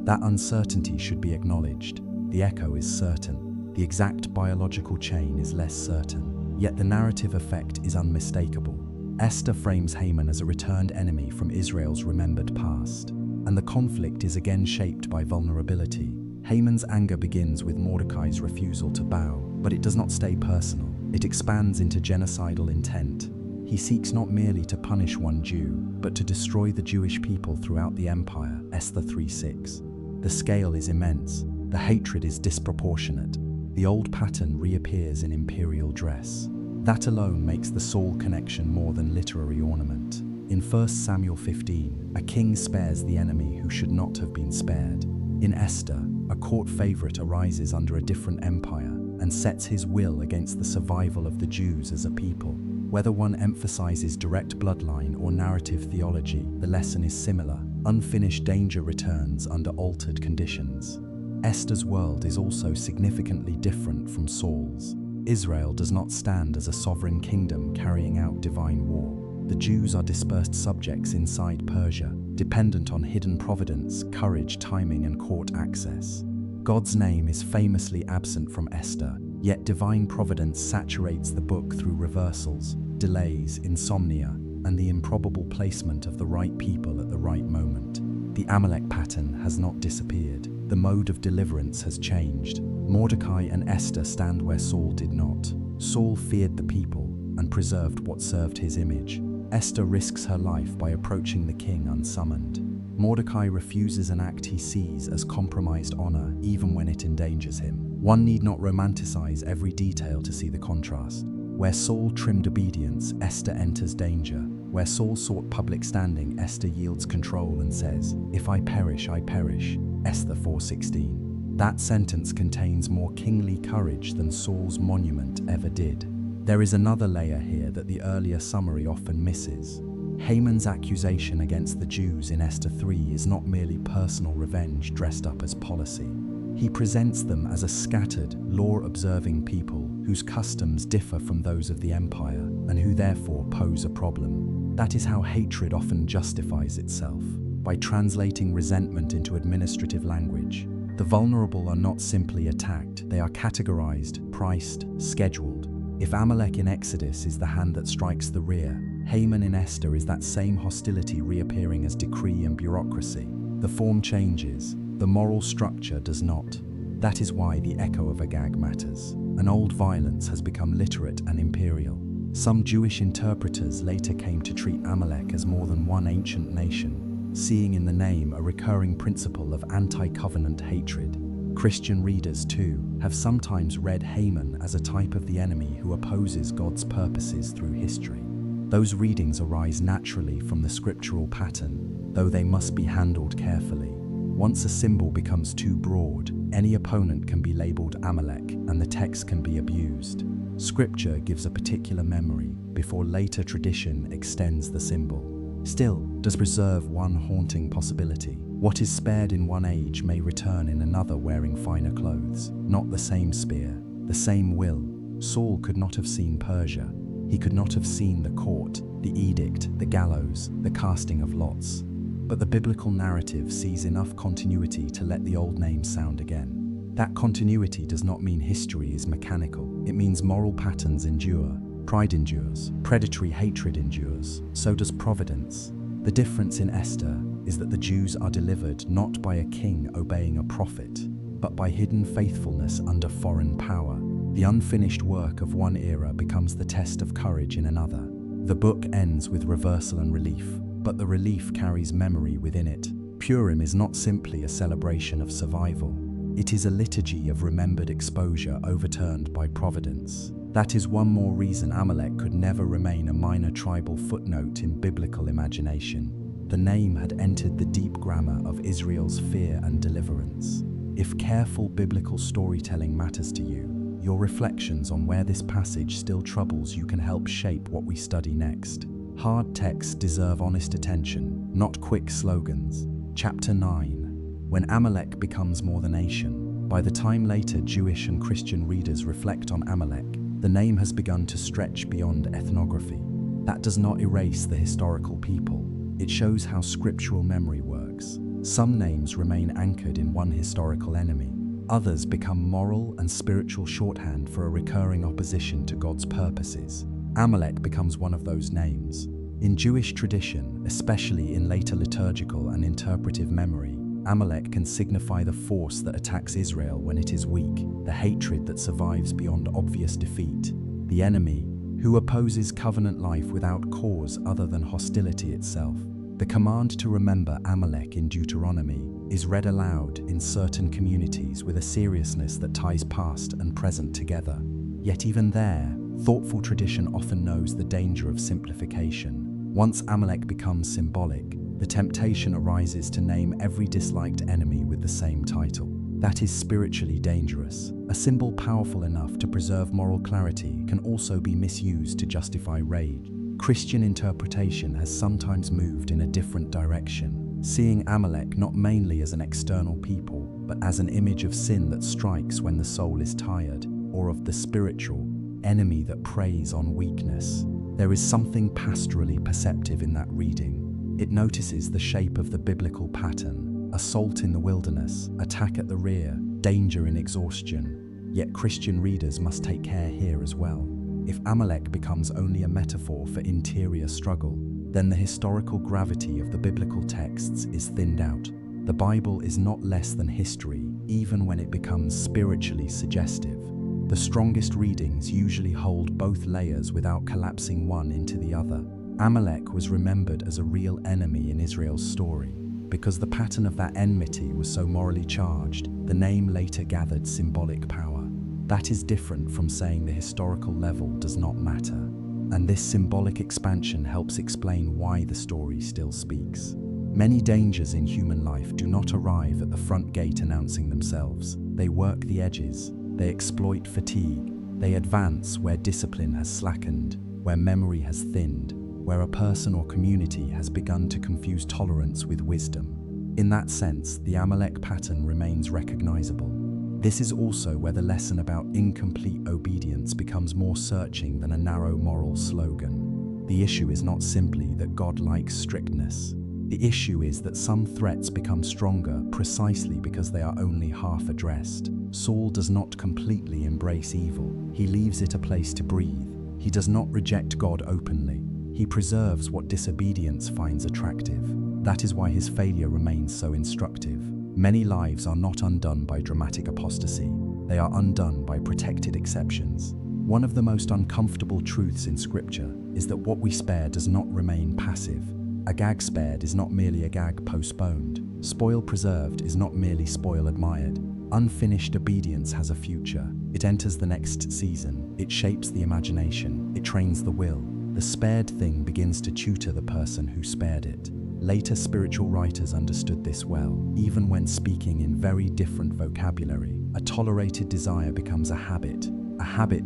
That uncertainty should be acknowledged. The echo is certain. The exact biological chain is less certain, yet the narrative effect is unmistakable. Esther frames Haman as a returned enemy from Israel's remembered past, and the conflict is again shaped by vulnerability. Haman's anger begins with Mordecai's refusal to bow, but it does not stay personal. It expands into genocidal intent. He seeks not merely to punish one Jew, but to destroy the Jewish people throughout the empire, Esther 3:6. The scale is immense. The hatred is disproportionate. The old pattern reappears in imperial dress. That alone makes the Saul connection more than literary ornament. In 1 Samuel 15, a king spares the enemy who should not have been spared. In Esther, a court favorite arises under a different empire and sets his will against the survival of the Jews as a people. Whether one emphasizes direct bloodline or narrative theology, the lesson is similar. Unfinished danger returns under altered conditions. Esther's world is also significantly different from Saul's. Israel does not stand as a sovereign kingdom carrying out divine war. The Jews are dispersed subjects inside Persia, dependent on hidden providence, courage, timing, and court access. God's name is famously absent from Esther, yet divine providence saturates the book through reversals, delays, insomnia, and the improbable placement of the right people at the right moment. The Amalek pattern has not disappeared. The mode of deliverance has changed. Mordecai and Esther stand where Saul did not. Saul feared the people and preserved what served his image. Esther risks her life by approaching the king unsummoned. Mordecai refuses an act he sees as compromised honor even when it endangers him. One need not romanticize every detail to see the contrast. Where Saul trimmed obedience, Esther enters danger. Where Saul sought public standing, Esther yields control and says, "If I perish, I perish." Esther 4:16. That sentence contains more kingly courage than Saul's monument ever did. There is another layer here that the earlier summary often misses. Haman's accusation against the Jews in Esther 3 is not merely personal revenge dressed up as policy. He presents them as a scattered, law-observing people whose customs differ from those of the empire and who therefore pose a problem. That is how hatred often justifies itself, by translating resentment into administrative language. The vulnerable are not simply attacked, they are categorized, priced, scheduled. If Amalek in Exodus is the hand that strikes the rear, Haman in Esther is that same hostility reappearing as decree and bureaucracy. The form changes, the moral structure does not. That is why the echo of Agag matters. An old violence has become literate and imperial. Some Jewish interpreters later came to treat Amalek as more than one ancient nation, seeing in the name a recurring principle of anti-covenant hatred. Christian readers, too, have sometimes read Haman as a type of the enemy who opposes God's purposes through history. Those readings arise naturally from the scriptural pattern, though they must be handled carefully. Once a symbol becomes too broad, any opponent can be labeled Amalek and the text can be abused. Scripture gives a particular memory before later tradition extends the symbol. Still, does preserve one haunting possibility. What is spared in one age may return in another wearing finer clothes. Not the same spear, the same will. Saul could not have seen Persia. He could not have seen the court, the edict, the gallows, the casting of lots. But the biblical narrative sees enough continuity to let the old name sound again. That continuity does not mean history is mechanical. It means moral patterns endure. Pride endures, predatory hatred endures, so does providence. The difference in Esther is that the Jews are delivered not by a king obeying a prophet, but by hidden faithfulness under foreign power. The unfinished work of one era becomes the test of courage in another. The book ends with reversal and relief, but the relief carries memory within it. Purim is not simply a celebration of survival. It is a liturgy of remembered exposure overturned by providence. That is one more reason Amalek could never remain a minor tribal footnote in biblical imagination. The name had entered the deep grammar of Israel's fear and deliverance. If careful biblical storytelling matters to you, your reflections on where this passage still troubles you can help shape what we study next. Hard texts deserve honest attention, not quick slogans. Chapter 9. When Amalek becomes more than a nation. By the time later Jewish and Christian readers reflect on Amalek, the name has begun to stretch beyond ethnography. That does not erase the historical people. It shows how scriptural memory works. Some names remain anchored in one historical enemy. Others become moral and spiritual shorthand for a recurring opposition to God's purposes. Amalek becomes one of those names. In Jewish tradition, especially in later liturgical and interpretive memory, Amalek can signify the force that attacks Israel when it is weak, the hatred that survives beyond obvious defeat, the enemy who opposes covenant life without cause other than hostility itself. The command to remember Amalek in Deuteronomy is read aloud in certain communities with a seriousness that ties past and present together. Yet even there, thoughtful tradition often knows the danger of simplification. Once Amalek becomes symbolic, the temptation arises to name every disliked enemy with the same title. That is spiritually dangerous. A symbol powerful enough to preserve moral clarity can also be misused to justify rage. Christian interpretation has sometimes moved in a different direction, seeing Amalek not mainly as an external people, but as an image of sin that strikes when the soul is tired, or of the spiritual enemy that preys on weakness. There is something pastorally perceptive in that reading. It notices the shape of the biblical pattern: assault in the wilderness, attack at the rear, danger in exhaustion. Yet Christian readers must take care here as well. If Amalek becomes only a metaphor for interior struggle, then the historical gravity of the biblical texts is thinned out. The Bible is not less than history, even when it becomes spiritually suggestive. The strongest readings usually hold both layers without collapsing one into the other. Amalek was remembered as a real enemy in Israel's story. Because the pattern of that enmity was so morally charged, the name later gathered symbolic power. That is different from saying the historical level does not matter. And this symbolic expansion helps explain why the story still speaks. Many dangers in human life do not arrive at the front gate announcing themselves. They work the edges. They exploit fatigue. They advance where discipline has slackened, where memory has thinned, where a person or community has begun to confuse tolerance with wisdom. In that sense, the Amalek pattern remains recognizable. This is also where the lesson about incomplete obedience becomes more searching than a narrow moral slogan. The issue is not simply that God likes strictness. The issue is that some threats become stronger precisely because they are only half addressed. Saul does not completely embrace evil. He leaves it a place to breathe. He does not reject God openly. He preserves what disobedience finds attractive. That is why his failure remains so instructive. Many lives are not undone by dramatic apostasy. They are undone by protected exceptions. One of the most uncomfortable truths in Scripture is that what we spare does not remain passive. A gag spared is not merely a gag postponed. Spoil preserved is not merely spoil admired. Unfinished obedience has a future. It enters the next season. It shapes the imagination. It trains the will. The spared thing begins to tutor the person who spared it. Later spiritual writers understood this well. Even when speaking in very different vocabulary, a tolerated desire becomes a habit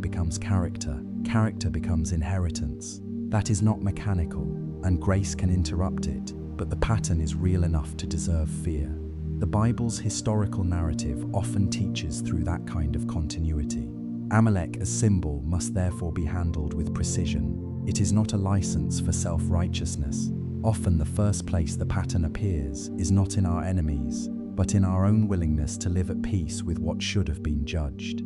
becomes character becomes inheritance. That is not mechanical, and grace can interrupt it, but the pattern is real enough to deserve fear. The Bible's historical narrative often teaches through that kind of continuity. Amalek as symbol must therefore be handled with precision. It is not a license for self-righteousness. Often the first place the pattern appears is not in our enemies, but in our own willingness to live at peace with what should have been judged.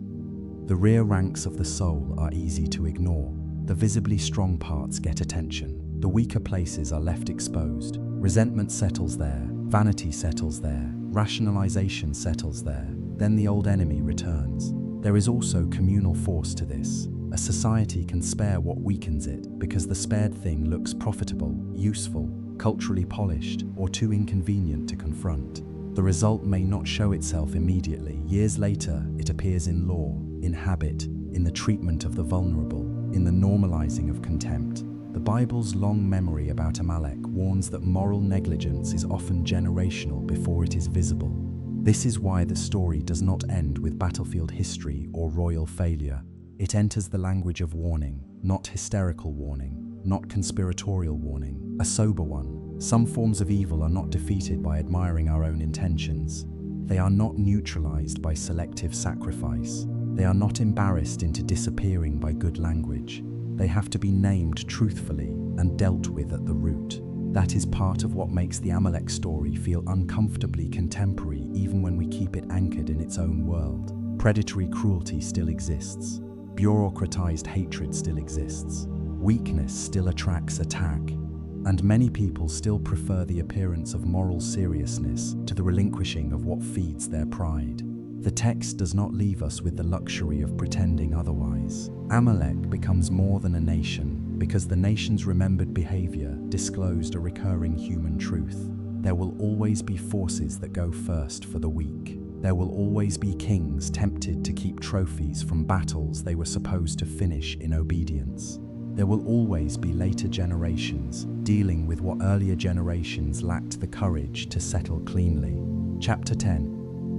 The rear ranks of the soul are easy to ignore. The visibly strong parts get attention. The weaker places are left exposed. Resentment settles there, vanity settles there, rationalization settles there. Then the old enemy returns. There is also communal force to this. A society can spare what weakens it because the spared thing looks profitable, useful, culturally polished, or too inconvenient to confront. The result may not show itself immediately. Years later, it appears in law, in habit, in the treatment of the vulnerable, in the normalizing of contempt. The Bible's long memory about Amalek warns that moral negligence is often generational before it is visible. This is why the story does not end with battlefield history or royal failure. It enters the language of warning, not hysterical warning, not conspiratorial warning, a sober one. Some forms of evil are not defeated by admiring our own intentions. They are not neutralized by selective sacrifice. They are not embarrassed into disappearing by good language. They have to be named truthfully and dealt with at the root. That is part of what makes the Amalek story feel uncomfortably contemporary even when we keep it anchored in its own world. Predatory cruelty still exists. Bureaucratized hatred still exists. Weakness still attracts attack. And many people still prefer the appearance of moral seriousness to the relinquishing of what feeds their pride. The text does not leave us with the luxury of pretending otherwise. Amalek becomes more than a nation because the nation's remembered behavior disclosed a recurring human truth. There will always be forces that go first for the weak. There will always be kings tempted to keep trophies from battles they were supposed to finish in obedience. There will always be later generations dealing with what earlier generations lacked the courage to settle cleanly. Chapter 10.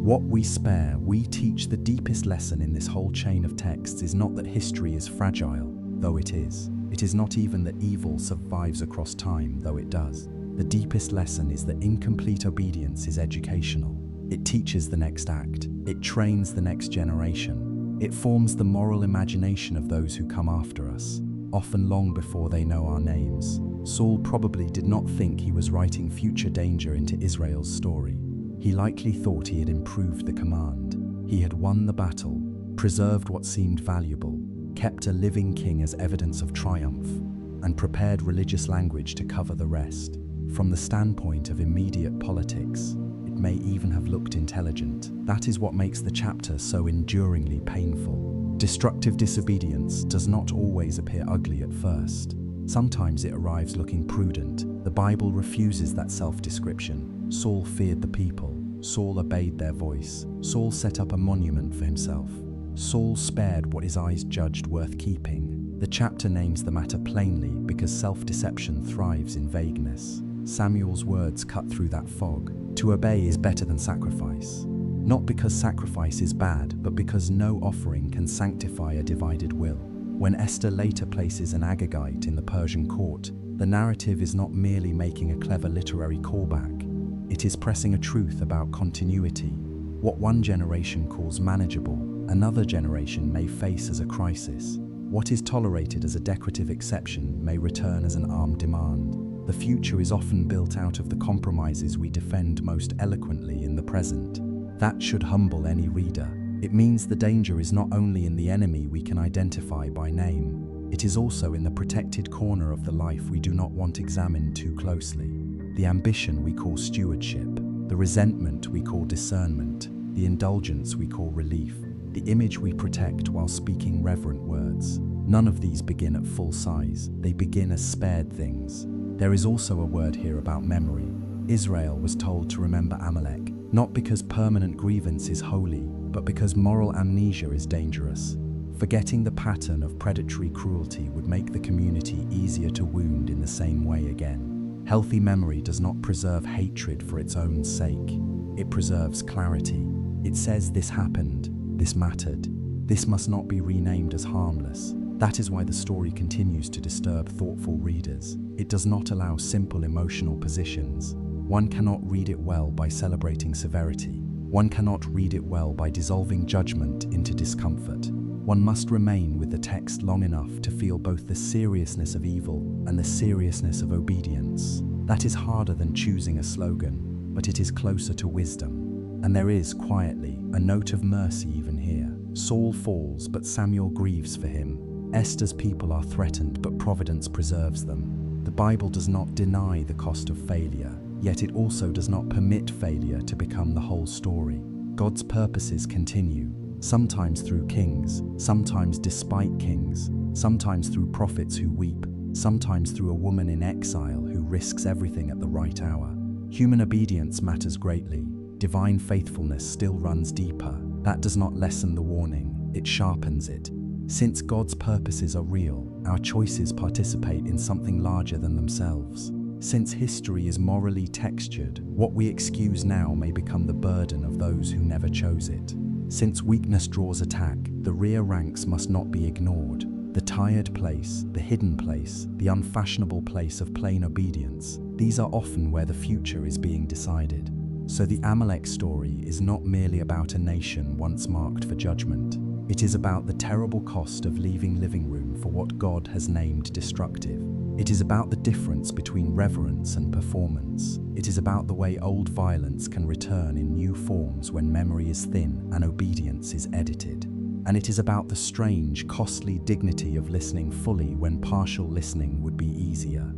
What we spare, we teach. The deepest lesson in this whole chain of texts is not that history is fragile, though it is. It is not even that evil survives across time, though it does. The deepest lesson is that incomplete obedience is educational. It teaches the next act. It trains the next generation. It forms the moral imagination of those who come after us, often long before they know our names. Saul probably did not think he was writing future danger into Israel's story. He likely thought he had improved the command. He had won the battle, preserved what seemed valuable, kept a living king as evidence of triumph, and prepared religious language to cover the rest. From the standpoint of immediate politics, it may even have looked intelligent. That is what makes the chapter so enduringly painful. Destructive disobedience does not always appear ugly at first. Sometimes it arrives looking prudent. The Bible refuses that self-description. Saul feared the people. Saul obeyed their voice. Saul set up a monument for himself. Saul spared what his eyes judged worth keeping. The chapter names the matter plainly because self-deception thrives in vagueness. Samuel's words cut through that fog. To obey is better than sacrifice. Not because sacrifice is bad, but because no offering can sanctify a divided will. When Esther later places an Agagite in the Persian court, the narrative is not merely making a clever literary callback. It is pressing a truth about continuity. What one generation calls manageable, another generation may face as a crisis. What is tolerated as a decorative exception may return as an armed demand. The future is often built out of the compromises we defend most eloquently in the present. That should humble any reader. It means the danger is not only in the enemy we can identify by name, it is also in the protected corner of the life we do not want examined too closely. The ambition we call stewardship, the resentment we call discernment, the indulgence we call relief, the image we protect while speaking reverent words. None of these begin at full size, they begin as spared things. There is also a word here about memory. Israel was told to remember Amalek, not because permanent grievance is holy, but because moral amnesia is dangerous. Forgetting the pattern of predatory cruelty would make the community easier to wound in the same way again. Healthy memory does not preserve hatred for its own sake. It preserves clarity. It says this happened, this mattered, this must not be renamed as harmless. That is why the story continues to disturb thoughtful readers. It does not allow simple emotional positions. One cannot read it well by celebrating severity. One cannot read it well by dissolving judgment into discomfort. One must remain with the text long enough to feel both the seriousness of evil and the seriousness of obedience. That is harder than choosing a slogan, but it is closer to wisdom. And there is, quietly, a note of mercy even here. Saul falls, but Samuel grieves for him. Esther's people are threatened, but providence preserves them. The Bible does not deny the cost of failure, yet it also does not permit failure to become the whole story. God's purposes continue, sometimes through kings, sometimes despite kings, sometimes through prophets who weep, sometimes through a woman in exile who risks everything at the right hour. Human obedience matters greatly. Divine faithfulness still runs deeper. That does not lessen the warning, it sharpens it. Since God's purposes are real, our choices participate in something larger than themselves. Since history is morally textured, what we excuse now may become the burden of those who never chose it. Since weakness draws attack, the rear ranks must not be ignored. The tired place, the hidden place, the unfashionable place of plain obedience, these are often where the future is being decided. So the Amalek story is not merely about a nation once marked for judgment. It is about the terrible cost of leaving living room for what God has named destructive. It is about the difference between reverence and performance. It is about the way old violence can return in new forms when memory is thin and obedience is edited. And it is about the strange, costly dignity of listening fully when partial listening would be easier.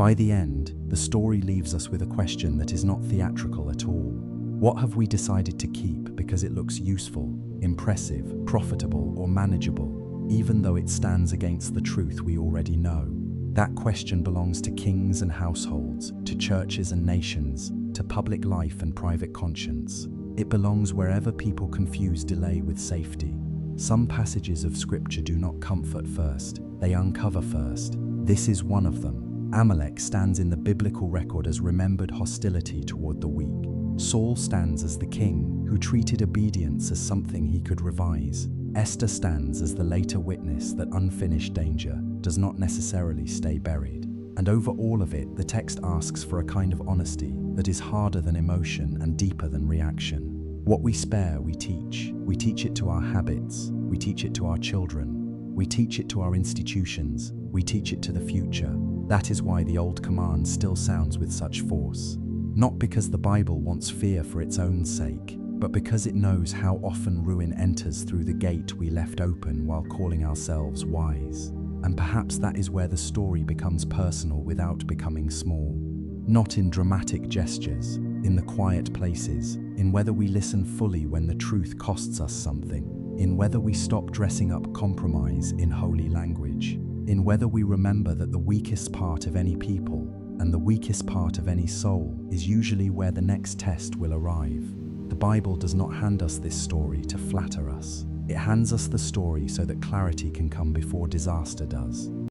By the end, the story leaves us with a question that is not theatrical at all. What have we decided to keep because it looks useful, impressive, profitable, or manageable, even though it stands against the truth we already know? That question belongs to kings and households, to churches and nations, to public life and private conscience. It belongs wherever people confuse delay with safety. Some passages of Scripture do not comfort first, they uncover first. This is one of them. Amalek stands in the biblical record as remembered hostility toward the weak. Saul stands as the king, who treated obedience as something he could revise. Esther stands as the later witness that unfinished danger does not necessarily stay buried. And over all of it, the text asks for a kind of honesty that is harder than emotion and deeper than reaction. What we spare, we teach. We teach it to our habits. We teach it to our children. We teach it to our institutions. We teach it to the future. That is why the old command still sounds with such force. Not because the Bible wants fear for its own sake, but because it knows how often ruin enters through the gate we left open while calling ourselves wise. And perhaps that is where the story becomes personal without becoming small. Not in dramatic gestures, in the quiet places, in whether we listen fully when the truth costs us something, in whether we stop dressing up compromise in holy language, in whether we remember that the weakest part of any people and the weakest part of any soul is usually where the next test will arrive. The Bible does not hand us this story to flatter us. It hands us the story so that clarity can come before disaster does.